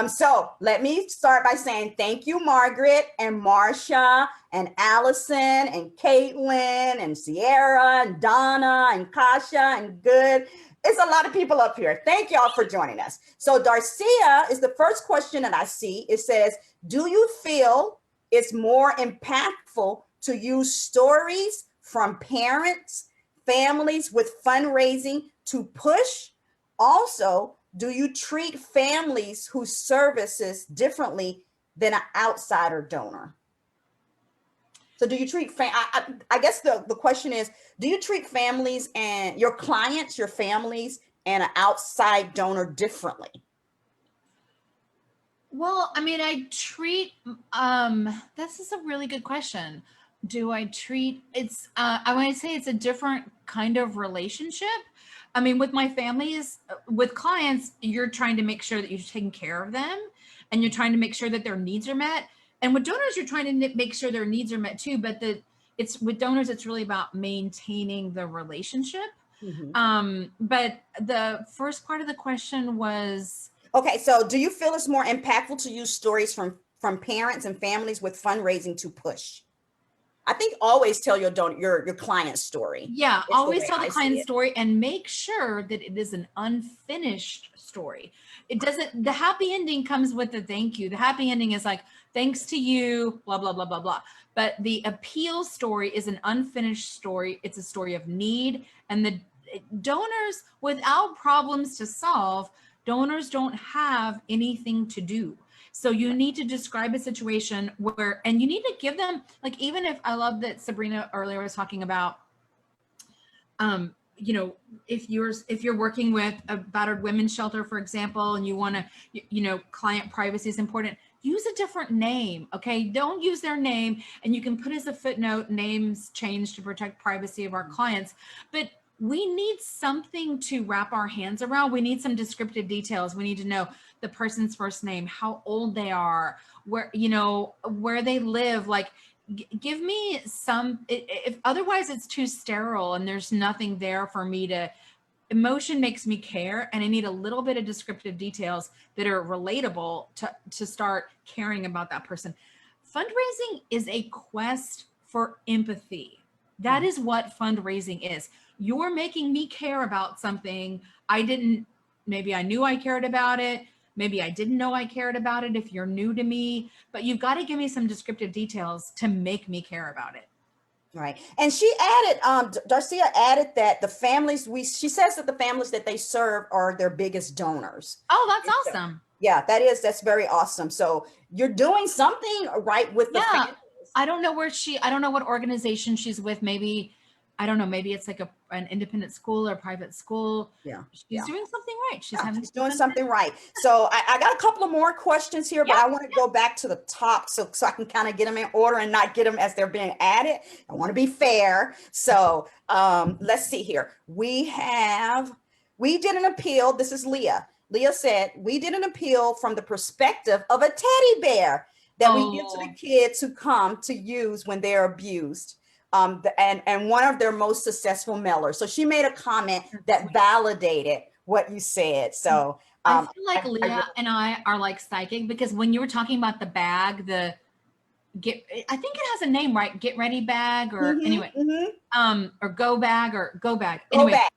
So let me start by saying thank you, Margaret and Marsha and Allison and Caitlin and Sierra and Donna and Kasha and Good. It's a lot of people up here. Thank y'all for joining us. So Darcia is the first question that I see. It says, do you feel it's more impactful to use stories from parents, families with fundraising to push? Also, do you treat families who services differently than an outsider donor? So do you treat, I guess the question is, do you treat families and your clients, your families, and an outside donor differently? Well, I mean, I treat, this is a really good question. Do I treat, I want to say it's a different kind of relationship. I mean, with my families, with clients, you're trying to make sure that you're taking care of them, and you're trying to make sure that their needs are met. And with donors, you're trying to make sure their needs are met too. But with donors, it's really about maintaining the relationship. Mm-hmm. But the first part of the question was, okay, so do you feel it's more impactful to use stories from parents and families with fundraising to push? I think always tell your client's story. Yeah, always tell the client's story, and make sure that it is an unfinished story. It doesn't, the happy ending comes with the thank you. The happy ending is like, thanks to you, blah, blah, blah, blah, blah. But the appeal story is an unfinished story. It's a story of need. And the donors, without problems to solve, donors don't have anything to do. So you need to describe a situation where, and you need to give them, like, even if, I love that Sabrina earlier was talking about, if you're working with a battered women's shelter, for example, and you want to, client privacy is important, use a different name. Okay. Don't use their name. And you can put as a footnote, names changed to protect privacy of our clients. But we need something to wrap our hands around. We need some descriptive details. We need to know the person's first name, how old they are, where they live. Like, give me some, if otherwise it's too sterile and there's nothing there for me to emotion makes me care, and I need a little bit of descriptive details that are relatable to start caring about that person. Fundraising is a quest for empathy. That is what fundraising is. You're making me care about something I didn't, maybe I knew I cared about it. Maybe I didn't know I cared about it if you're new to me, but you've got to give me some descriptive details to make me care about it. Right. And she added, Darcia added that the families, she says that the families that they serve are their biggest donors. Oh, that's awesome. Yeah, that's very awesome. So you're doing something right with the families. I don't know I don't know what organization she's with. Maybe, I don't know, maybe it's like an independent school or private school. Yeah. She's doing something right. She's doing something right. So I got a couple of more questions here, but I want to go back to the top so I can kind of get them in order and not get them as they're being added. I want to be fair. So let's see here. We did an appeal. This is Leah. Leah said, we did an appeal from the perspective of a teddy bear that we give to the kids who come to use when they're abused. And one of their most successful mailers. So she made a comment that validated what you said. So I feel like Leah and I are like psychic, because when you were talking about the bag, I think it has a name, right? Get ready bag, or anyway, or go bag, Anyway, go bag.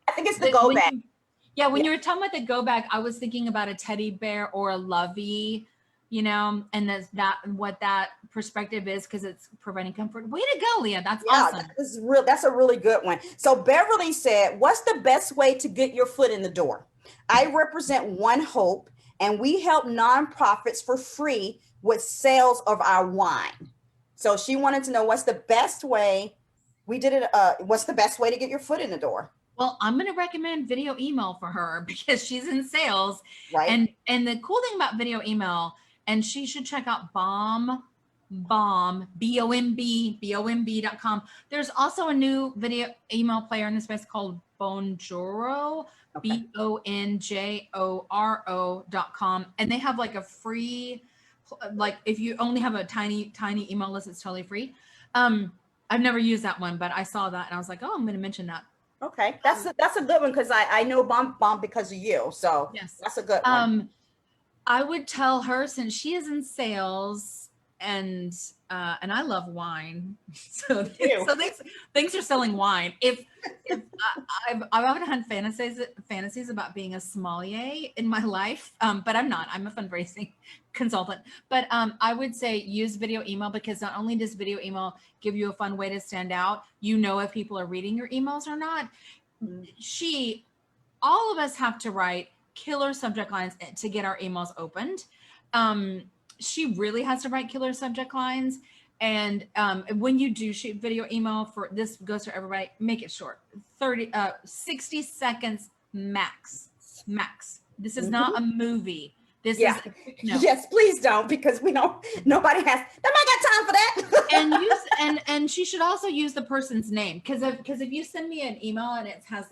I think it's the go bag. When you were talking about the go bag, I was thinking about a teddy bear or a lovey, and what that perspective is, because it's providing comfort. Way to go, Leah. That's awesome. That's a really good one. So Beverly said, what's the best way to get your foot in the door? I represent One Hope, and we help nonprofits for free with sales of our wine. So she wanted to know what's the best way. What's the best way to get your foot in the door? Well, I'm going to recommend video email for her, because she's in sales. Right. And the cool thing about video email, and she should check out bomb, BOMB.com. There's also a new video email player in the space called Bonjoro, BONJORO.com. And they have like a free, like if you only have a tiny email list, it's totally free. I've never used that one, but I saw that and I was like, oh, I'm going to mention that. Okay, that's a good one, because I know Bomb because of you. So yes, that's a good one. I would tell her, since she is in sales and I love wine, so thanks for selling wine. If I've often had fantasies about being a sommelier in my life, but I'm not. I'm a fundraising consultant. But I would say use video email, because not only does video email give you a fun way to stand out, if people are reading your emails or not. All of us have to write killer subject lines to get our emails opened. She really has to write killer subject lines. And when you do shoot video email, for this goes for everybody, make it short, 60 seconds max. This is not a movie. This is no. Yes, please don't, because nobody has got time for that. and she should also use the person's name, because if you send me an email and it has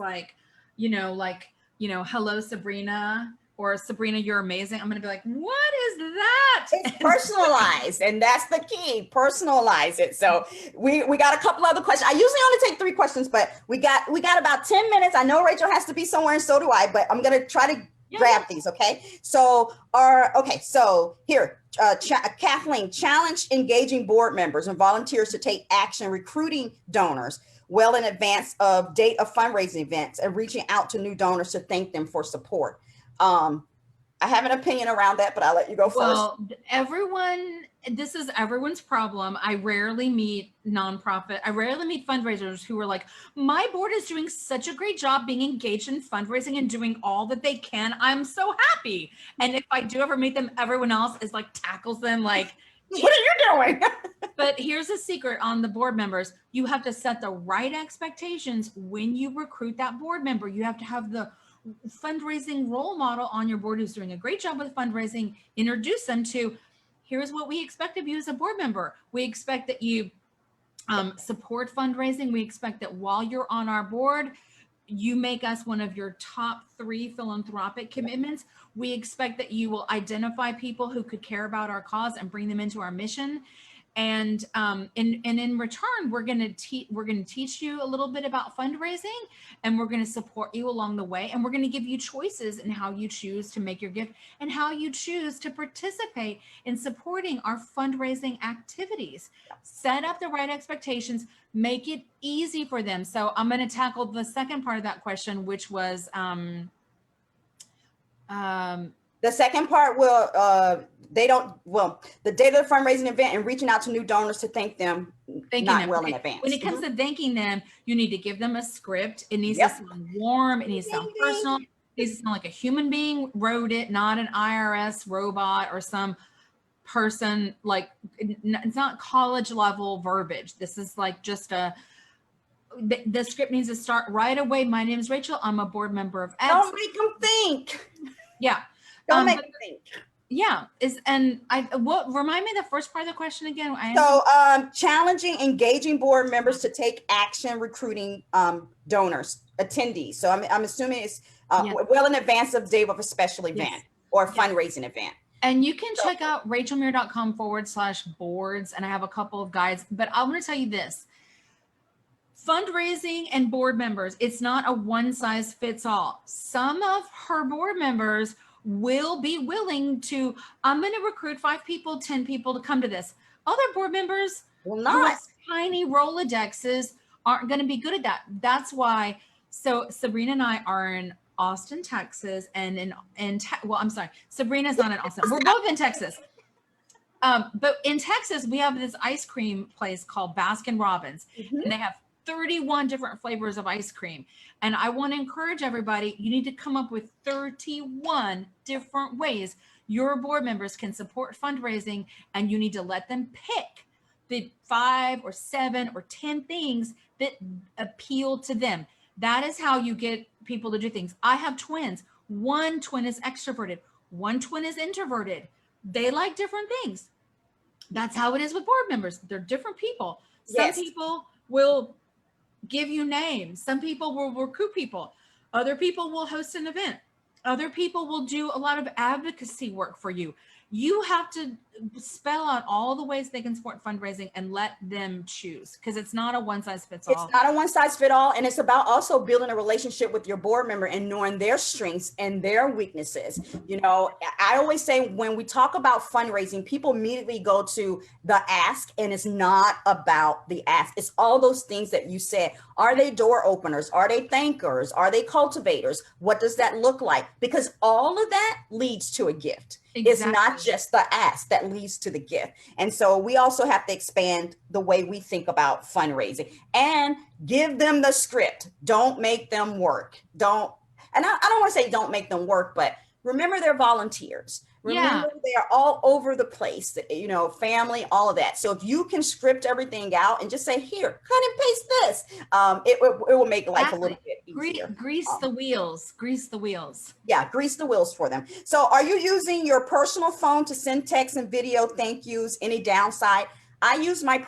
hello Sabrina, or Sabrina, you're amazing, I'm going to be like, what is that? It's personalized, and that's the key. Personalize it. So we got a couple other questions. I usually only take 3 questions, but we got about 10 minutes. I know Rachel has to be somewhere, and so do I, but I'm going to try to grab these. Okay. So here, Kathleen, challenge engaging board members and volunteers to take action, recruiting donors well in advance of date of fundraising events, and reaching out to new donors to thank them for support. I have an opinion around that, but I'll let you go first. Well, this is everyone's problem. I rarely meet fundraisers who are like, my board is doing such a great job being engaged in fundraising and doing all that they can. I'm so happy. And if I do ever meet them, everyone else is like, tackles them like, what are you doing? But here's a secret on the board members. You have to set the right expectations when you recruit that board member. You have to have the fundraising role model on your board who's doing a great job with fundraising. Introduce them to, here's what we expect of you as a board member. We expect that you support fundraising. We expect that while you're on our board, you make us one of your top 3 philanthropic commitments. We expect that you will identify people who could care about our cause and bring them into our mission. And in return, we're going to teach you a little bit about fundraising, and we're going to support you along the way. And we're going to give you choices in how you choose to make your gift and how you choose to participate in supporting our fundraising activities. Set up the right expectations, make it easy for them. So I'm going to tackle the second part of that question, which was, the second part will, the date of the fundraising event and reaching out to new donors to thank them in advance. When it comes to thanking them, you need to give them a script. It needs to sound warm. It needs to sound personal. It needs to sound like a human being wrote it, not an IRS robot or some person. Like, it's not college level verbiage. This is like just the script needs to start right away. My name is Rachel. I'm a board member of X. Don't make them think. Yeah. Don't make them think. Yeah. Remind me the first part of the question again. So challenging, engaging board members to take action, recruiting donors, attendees. So I'm assuming it's well in advance of the day of a special event or a fundraising event. And you can check out rachelmuir.com/boards. And I have a couple of guides, but I'm going to tell you this. Fundraising and board members, it's not a one size fits all. Some of her board members will be willing to, I'm going to recruit 5 people, 10 people to come to this. Other board members will not. Tiny Rolodexes aren't going to be good at that. That's why. So Sabrina and I are in Austin, Texas, and Sabrina's not in Austin. We're both in Texas. But in Texas, we have this ice cream place called Baskin Robbins, and they have 31 different flavors of ice cream. And I want to encourage everybody, you need to come up with 31 different ways your board members can support fundraising, and you need to let them pick the 5 or 7 or 10 things that appeal to them. That is how you get people to do things. I have twins. One twin is extroverted. One twin is introverted. They like different things. That's how it is with board members. They're different people. Some people will give you names. Some people will recruit people. Other people will host an event. Other people will do a lot of advocacy work for you. You have to spell out all the ways they can support fundraising and let them choose, because it's not a one size fits all. It's not a one size fit all. And it's about also building a relationship with your board member and knowing their strengths and their weaknesses. You know, I always say when we talk about fundraising, people immediately go to the ask, and it's not about the ask. It's all those things that you said. Are they door openers? Are they thankers? Are they cultivators? What does that look like? Because all of that leads to a gift. Exactly. It's not just the ask that leads to the gift. And so we also have to expand the way we think about fundraising and give them the script. Don't make them work. I don't want to say don't make them work, but remember they're volunteers. Remember they are all over the place, you know, family, all of that. So if you can script everything out and just say, here, cut and paste this, it will make life a little bit easier. Grease the wheels. Yeah, grease the wheels for them. So are you using your personal phone to send text and video thank yous? Any downside? I use my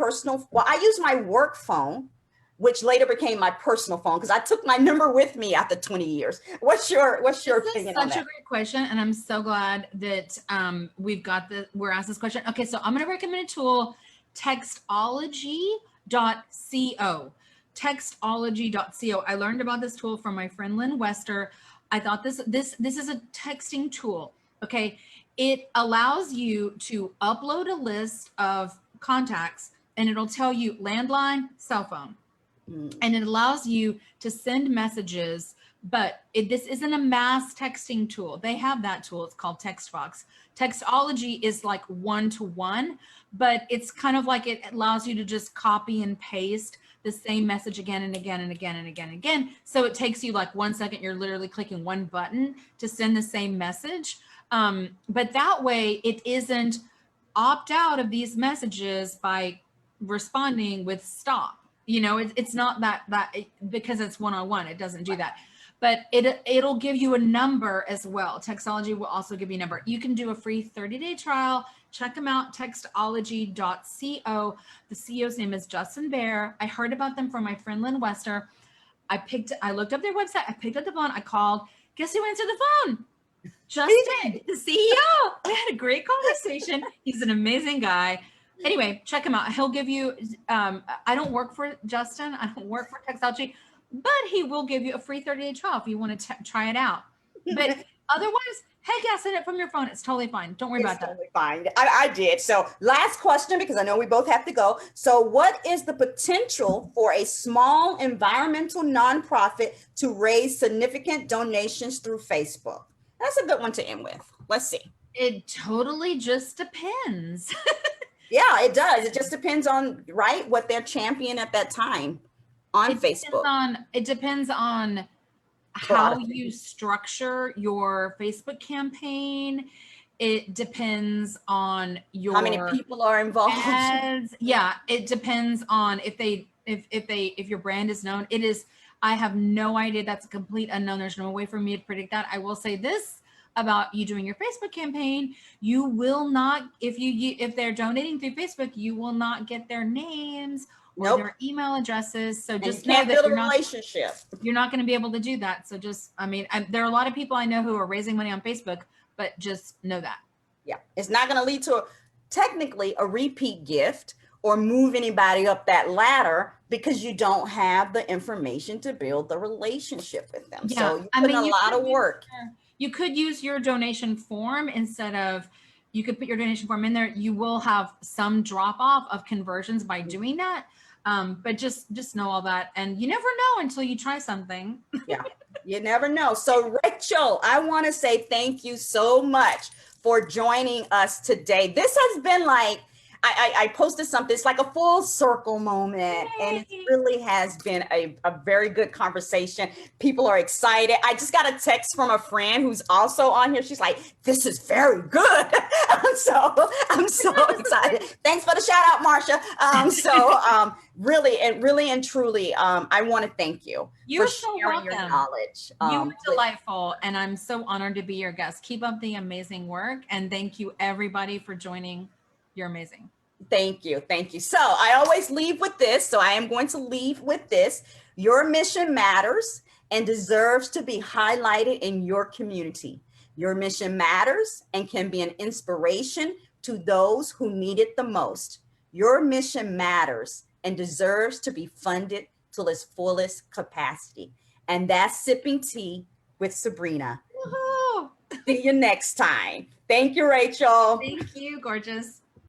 work phone, which later became my personal phone because I took my number with me after 20 years. What's your opinion on that? Such a great question, and I'm so glad that we're asked this question. Okay, so I'm going to recommend a tool, Textology.co. Textology.co. I learned about this tool from my friend Lynn Wester. I thought this is a texting tool. Okay, it allows you to upload a list of contacts, and it'll tell you landline, cell phone. And it allows you to send messages, but this isn't a mass texting tool. They have that tool. It's called TextBox. Textology is like one-to-one, but it's kind of like it allows you to just copy and paste the same message again and again and again and again and again. So it takes you like 1 second. You're literally clicking one button to send the same message. But that way it isn't opt out of these messages by responding with stop. You know, it's not that because it's one-on-one, it doesn't do that, but it'll give you a number as well. Textology will also give you a number. You can do a free 30-day trial. Check them out, textology.co. The CEO's name is Justin Bear. I heard about them from my friend Lynn Wester. I looked up their website. I picked up the phone. I called. Guess who answered the phone? Justin, the CEO. We had a great conversation. He's an amazing guy. Anyway, check him out. He'll give you, I don't work for Justin. I don't work for Texology, but he will give you a free 30-day trial if you want to try it out. But otherwise, heck yeah, send it from your phone. It's totally fine. Don't worry about that. Totally fine. I did. So last question, because I know we both have to go. So what is the potential for a small environmental nonprofit to raise significant donations through Facebook? That's a good one to end with. Let's see. It totally just depends. Yeah, it does. It just depends on, right, what they're championing at that time on Facebook. It depends on how you structure your Facebook campaigh. It depends on your How many people are involved? ads. Yeah, it depends on if your brand is known. It is. I have no idea. That's a complete unknown. There's no way for me to predict that. I will say this about you doing your Facebook campaign: you will not, if they're donating through Facebook, you will not get their names or their email addresses. So just know that build a relationship. You're not going to be able to do that. So just, there are a lot of people I know who are raising money on Facebook, but just know that. Yeah, it's not going to lead to technically a repeat gift or move anybody up that ladder because you don't have the information to build the relationship with them. Yeah. So you put in a lot of work. You could use your donation form instead of, you could put your donation form in there. You will have some drop off of conversions by doing that. But just know all that. And you never know until you try something. Yeah, you never know. So Rachel, I want to say thank you so much for joining us today. This has been like, I posted something, it's like a full circle moment. Yay. And it really has been a very good conversation. People are excited. I just got a text from a friend who's also on here. She's like, this is very good. I'm so excited. Thanks for the shout out, Marsha. Really and truly, I want to thank you for sharing your knowledge. You were delightful, and I'm so honored to be your guest. Keep up the amazing work, and thank you everybody for joining. You're amazing. Thank you. Thank you. So I always leave with this. So I am going to leave with this. Your mission matters and deserves to be highlighted in your community. Your mission matters and can be an inspiration to those who need it the most. Your mission matters and deserves to be funded to its fullest capacity. And that's Sipping Tea with Sabrina. Woohoo! See you next time. Thank you, Rachel. Thank you, gorgeous.